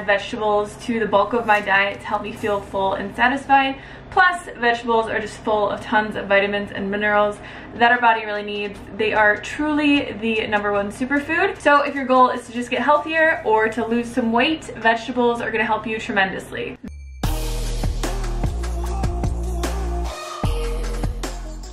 vegetables to the bulk of my diet to help me feel full and satisfied. Plus, vegetables are just full of tons of vitamins and minerals that our body really needs. They are truly the #1 superfood. So if your goal is to just get healthier or to lose some weight, vegetables are going to help you tremendously.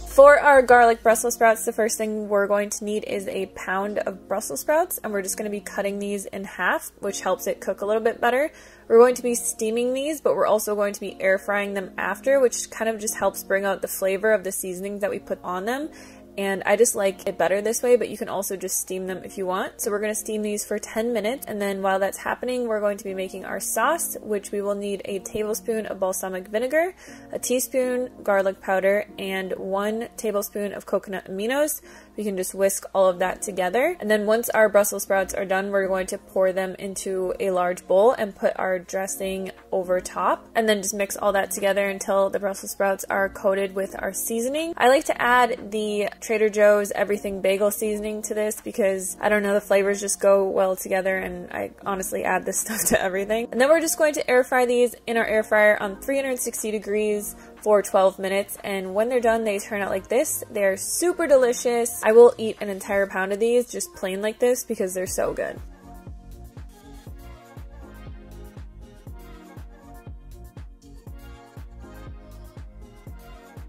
For our garlic Brussels sprouts, the first thing we're going to need is a pound of Brussels sprouts, and we're just going to be cutting these in half, which helps it cook a little bit better. We're going to be steaming these, but we're also going to be air frying them after, which kind of just helps bring out the flavor of the seasonings that we put on them. And I just like it better this way, but you can also just steam them if you want. So we're going to steam these for 10 minutes, and then while that's happening, we're going to be making our sauce, which we will need a tablespoon of balsamic vinegar, a teaspoon garlic powder, and 1 tablespoon of coconut aminos. We can just whisk all of that together. And then once our Brussels sprouts are done, we're going to pour them into a large bowl and put our dressing over top, and then just mix all that together until the Brussels sprouts are coated with our seasoning. I like to add the Trader Joe's everything bagel seasoning to this because, I don't know, the flavors just go well together, and I honestly add this stuff to everything. And then we're just going to air fry these in our air fryer on 360 degrees for 12 minutes, and when they're done, they turn out like this. They're super delicious. I will eat an entire pound of these just plain like this because they're so good.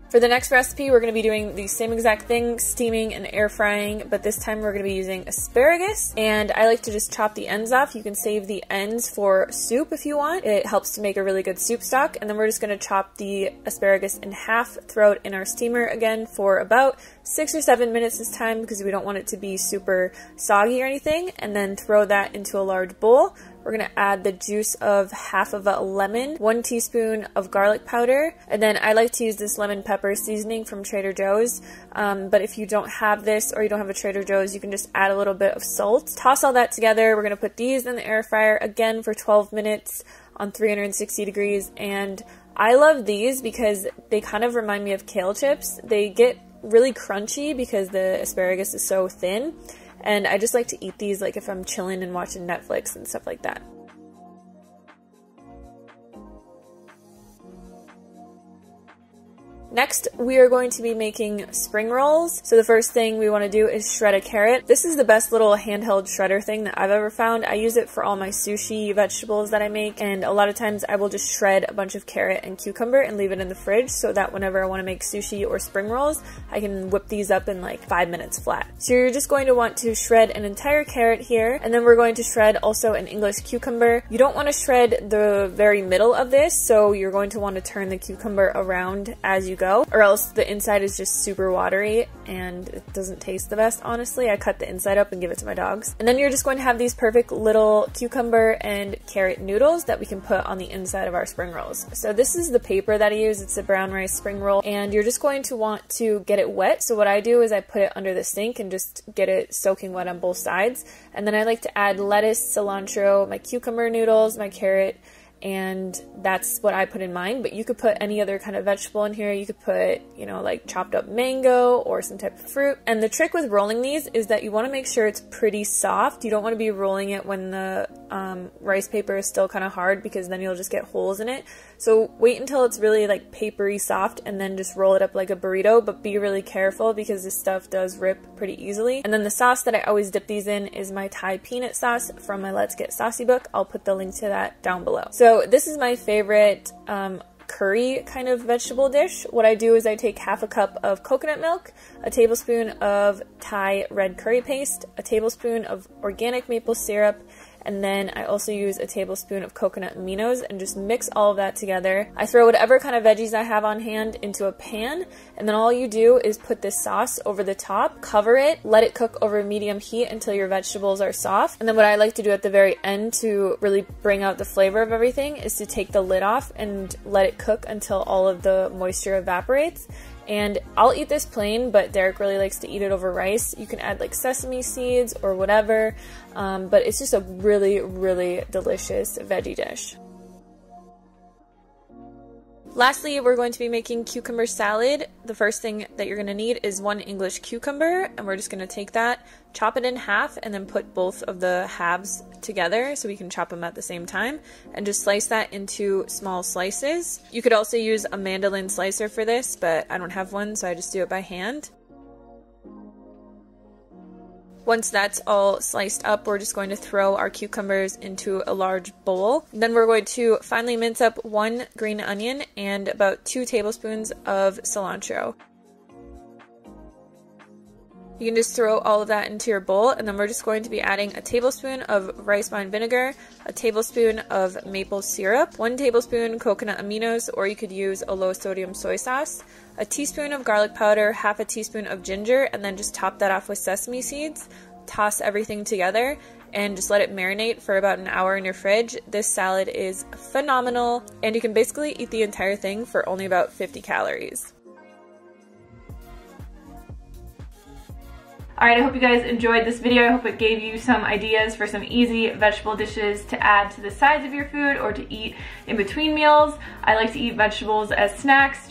For the next recipe, we're going to be doing the same exact thing, steaming and air frying, but this time we're going to be using asparagus, and I like to just chop the ends off. You can save the ends for soup if you want. It helps to make a really good soup stock, and then we're just going to chop the asparagus in half, throw it in our steamer again for about 6 or 7 minutes this time because we don't want it to be super soggy or anything, and then throw that into a large bowl. We're going to add the juice of half of a lemon, 1 teaspoon of garlic powder, and then I like to use this lemon pepper seasoning from Trader Joe's, but if you don't have this or you don't have a Trader Joe's, you can just add a little bit of salt. Toss all that together. We're going to put these in the air fryer again for 12 minutes on 360 degrees, and I love these because they kind of remind me of kale chips. They get really crunchy because the asparagus is so thin. And I just like to eat these like if I'm chilling and watching Netflix and stuff like that. Next, we are going to be making spring rolls. So the first thing we want to do is shred a carrot. This is the best little handheld shredder thing that I've ever found. I use it for all my sushi vegetables that I make, and a lot of times I will just shred a bunch of carrot and cucumber and leave it in the fridge so that whenever I want to make sushi or spring rolls, I can whip these up in like 5 minutes flat. So you're just going to want to shred an entire carrot here, and then we're going to shred also an English cucumber. You don't want to shred the very middle of this, so you're going to want to turn the cucumber around as you go, or else the inside is just super watery and it doesn't taste the best, honestly. I cut the inside up and give it to my dogs. And then you're just going to have these perfect little cucumber and carrot noodles that we can put on the inside of our spring rolls. So this is the paper that I use. It's a brown rice spring roll, and you're just going to want to get it wet. So what I do is I put it under the sink and just get it soaking wet on both sides. And then I like to add lettuce, cilantro, my cucumber noodles, my carrot, and that's what I put in mine, but you could put any other kind of vegetable in here. You could put, you know, like chopped up mango or some type of fruit. And the trick with rolling these is that you want to make sure it's pretty soft. You don't want to be rolling it when the rice paper is still kind of hard, because then you'll just get holes in it. So wait until it's really like papery soft and then just roll it up like a burrito, but be really careful because this stuff does rip pretty easily. And then the sauce that I always dip these in is my Thai peanut sauce from my Let's Get Saucy book. I'll put the link to that down below. So this is my favorite curry kind of vegetable dish. What I do is I take half a cup of coconut milk, a tablespoon of Thai red curry paste, a tablespoon of organic maple syrup, and then I also use a tablespoon of coconut aminos and just mix all of that together. I throw whatever kind of veggies I have on hand into a pan, and then all you do is put this sauce over the top, cover it, let it cook over medium heat until your vegetables are soft. And then what I like to do at the very end to really bring out the flavor of everything is to take the lid off and let it cook until all of the moisture evaporates. And I'll eat this plain, but Derek really likes to eat it over rice. You can add like sesame seeds or whatever, but it's just a really, really delicious veggie dish. Lastly, we're going to be making cucumber salad. The first thing that you're going to need is 1 English cucumber, and we're just going to take that, chop it in half, and then put both of the halves together so we can chop them at the same time, and just slice that into small slices. You could also use a mandolin slicer for this, but I don't have one, so I just do it by hand. Once that's all sliced up, we're just going to throw our cucumbers into a large bowl. Then we're going to finely mince up 1 green onion and about 2 tablespoons of cilantro. You can just throw all of that into your bowl, and then we're just going to be adding a tablespoon of rice wine vinegar, a tablespoon of maple syrup, 1 tablespoon coconut aminos, or you could use a low sodium soy sauce, a teaspoon of garlic powder, half a teaspoon of ginger, and then just top that off with sesame seeds. Toss everything together and just let it marinate for about an hour in your fridge. This salad is phenomenal, and you can basically eat the entire thing for only about 50 calories. Alright, I hope you guys enjoyed this video. I hope it gave you some ideas for some easy vegetable dishes to add to the sides of your food or to eat in between meals. I like to eat vegetables as snacks.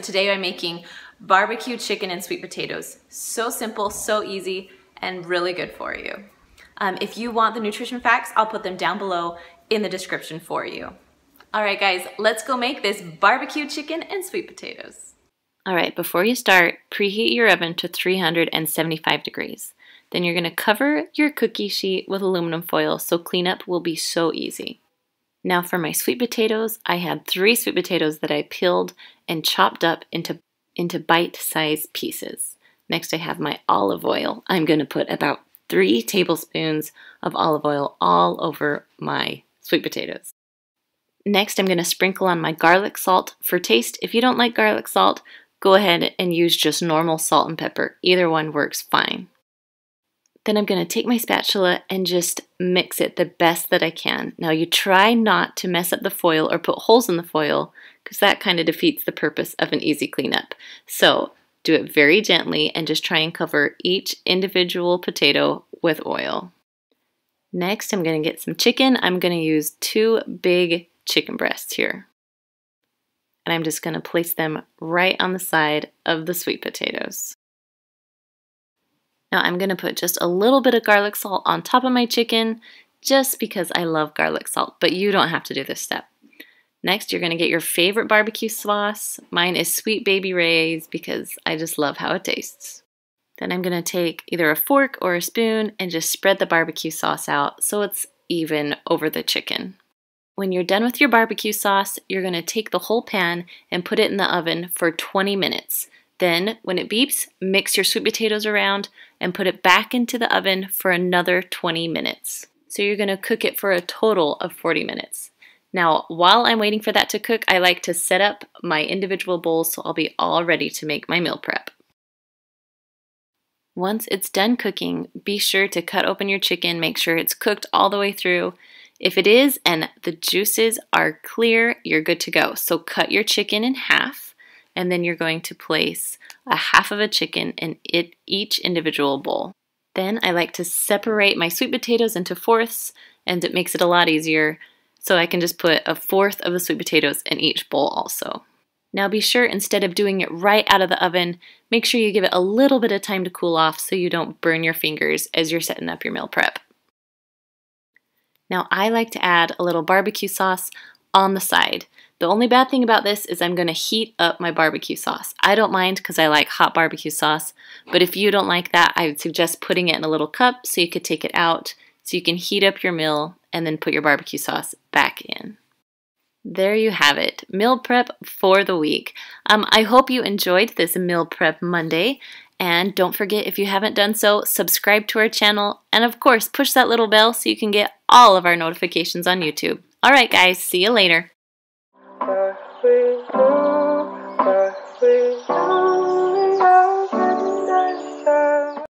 Today I'm making barbecue chicken and sweet potatoes. So simple, so easy, and really good for you. If you want the nutrition facts, I'll put them down below in the description for you. All right, guys, let's go make this barbecue chicken and sweet potatoes. All right, before you start, preheat your oven to 375 degrees. Then you're gonna cover your cookie sheet with aluminum foil so cleanup will be so easy. Now for my sweet potatoes, I had 3 sweet potatoes that I peeled and chopped up into bite-sized pieces. Next I have my olive oil. I'm gonna put about 3 tablespoons of olive oil all over my sweet potatoes. Next I'm gonna sprinkle on my garlic salt for taste. If you don't like garlic salt, go ahead and use just normal salt and pepper. Either one works fine. Then I'm going to take my spatula and just mix it the best that I can. Now you try not to mess up the foil or put holes in the foil because that kind of defeats the purpose of an easy cleanup. So do it very gently and just try and cover each individual potato with oil. Next, I'm going to get some chicken. I'm going to use 2 big chicken breasts here. And I'm just going to place them right on the side of the sweet potatoes. Now I'm going to put just a little bit of garlic salt on top of my chicken just because I love garlic salt, but you don't have to do this step. Next, you're going to get your favorite barbecue sauce. Mine is Sweet Baby Ray's because I just love how it tastes. Then I'm going to take either a fork or a spoon and just spread the barbecue sauce out so it's even over the chicken. When you're done with your barbecue sauce, you're going to take the whole pan and put it in the oven for 20 minutes. Then, when it beeps, mix your sweet potatoes around and put it back into the oven for another 20 minutes. So you're going to cook it for a total of 40 minutes. Now, while I'm waiting for that to cook, I like to set up my individual bowls so I'll be all ready to make my meal prep. Once it's done cooking, be sure to cut open your chicken, make sure it's cooked all the way through. If it is and the juices are clear, you're good to go. So cut your chicken in half, and then you're going to place a half of a chicken in each individual bowl. Then I like to separate my sweet potatoes into fourths, and it makes it a lot easier. So I can just put a fourth of the sweet potatoes in each bowl also. Now be sure, instead of doing it right out of the oven, make sure you give it a little bit of time to cool off so you don't burn your fingers as you're setting up your meal prep. Now I like to add a little barbecue sauce on the side. The only bad thing about this is I'm going to heat up my barbecue sauce. I don't mind because I like hot barbecue sauce, but if you don't like that, I would suggest putting it in a little cup so you could take it out so you can heat up your meal and then put your barbecue sauce back in. There you have it, meal prep for the week. I hope you enjoyed this Meal Prep Monday. And don't forget, if you haven't done so, subscribe to our channel. And of course, push that little bell so you can get all of our notifications on YouTube. All right, guys, see you later.